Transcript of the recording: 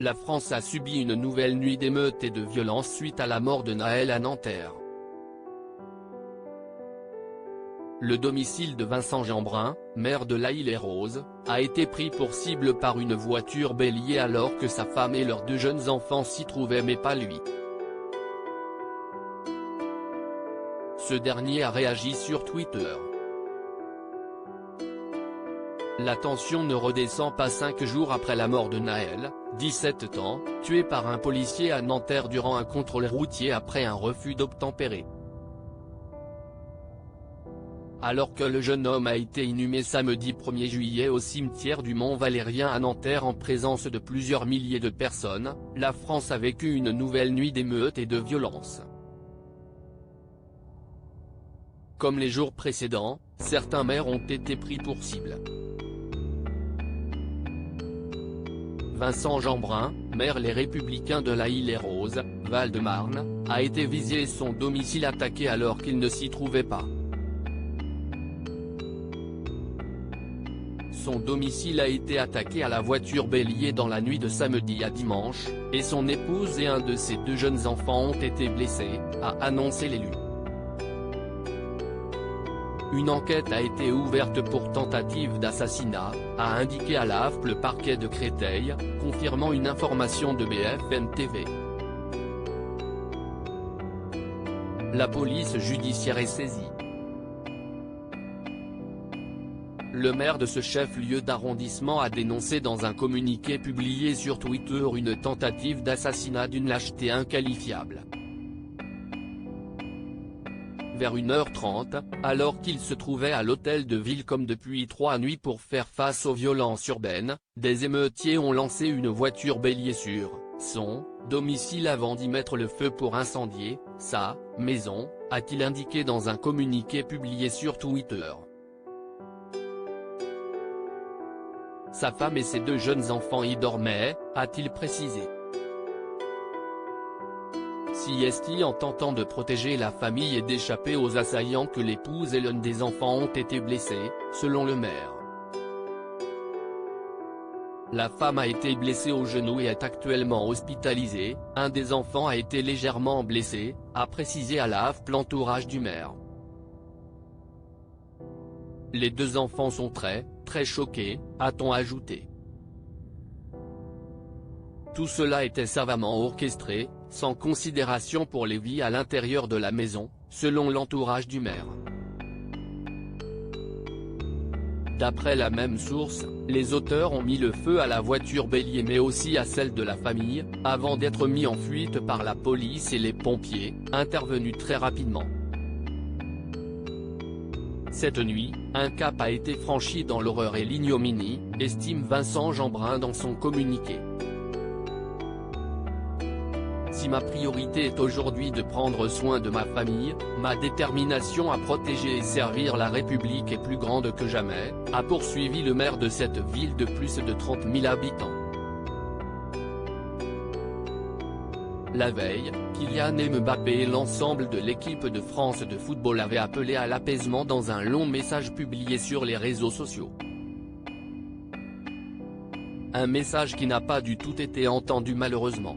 La France a subi une nouvelle nuit d'émeutes et de violence suite à la mort de Nahel à Nanterre. Le domicile de Vincent Jeanbrun, maire de L'Haÿ-les-Roses, a été pris pour cible par une voiture bélier alors que sa femme et leurs 2 jeunes enfants s'y trouvaient mais pas lui. Ce dernier a réagi sur Twitter. La tension ne redescend pas 5 jours après la mort de Nahel, 17 ans, tué par un policier à Nanterre durant un contrôle routier après un refus d'obtempérer. Alors que le jeune homme a été inhumé samedi 1er juillet au cimetière du Mont-Valérien à Nanterre en présence de plusieurs milliers de personnes, la France a vécu une nouvelle nuit d'émeutes et de violence. Comme les jours précédents, certains maires ont été pris pour cible. Vincent Jeanbrun, maire Les Républicains de L'Haÿ-les-Roses, Val-de-Marne, a été visé et son domicile attaqué alors qu'il ne s'y trouvait pas. Son domicile a été attaqué à la voiture bélier dans la nuit de samedi à dimanche, et son épouse et un de ses 2 jeunes enfants ont été blessés, a annoncé l'élu. Une enquête a été ouverte pour tentative d'assassinat, a indiqué à l'AFP le parquet de Créteil, confirmant une information de BFM TV. La police judiciaire est saisie. Le maire de ce chef-lieu d'arrondissement a dénoncé dans un communiqué publié sur Twitter une tentative d'assassinat d'une lâcheté inqualifiable. Vers 1h30, alors qu'il se trouvait à l'hôtel de ville comme depuis 3 nuits pour faire face aux violences urbaines, des émeutiers ont lancé une voiture bélier sur son domicile avant d'y mettre le feu pour incendier sa maison, a-t-il indiqué dans un communiqué publié sur Twitter. Sa femme et ses 2 jeunes enfants y dormaient, a-t-il précisé. Est en tentant de protéger la famille et d'échapper aux assaillants que l'épouse et l'un des enfants ont été blessés, selon le maire. La femme a été blessée au genou et est actuellement hospitalisée, un des enfants a été légèrement blessé, a précisé à l'AFP l'entourage du maire. Les 2 enfants sont très choqués, a-t-on ajouté. Tout cela était savamment orchestré, sans considération pour les vies à l'intérieur de la maison, selon l'entourage du maire. D'après la même source, les auteurs ont mis le feu à la voiture bélier mais aussi à celle de la famille, avant d'être mis en fuite par la police et les pompiers, intervenus très rapidement. Cette nuit, un cap a été franchi dans l'horreur et l'ignominie, estime Vincent Jeanbrun dans son communiqué. Si ma priorité est aujourd'hui de prendre soin de ma famille, ma détermination à protéger et servir la République est plus grande que jamais, a poursuivi le maire de cette ville de plus de 30 000 habitants. La veille, Kylian Mbappé et l'ensemble de l'équipe de France de football avaient appelé à l'apaisement dans un long message publié sur les réseaux sociaux. Un message qui n'a pas du tout été entendu malheureusement.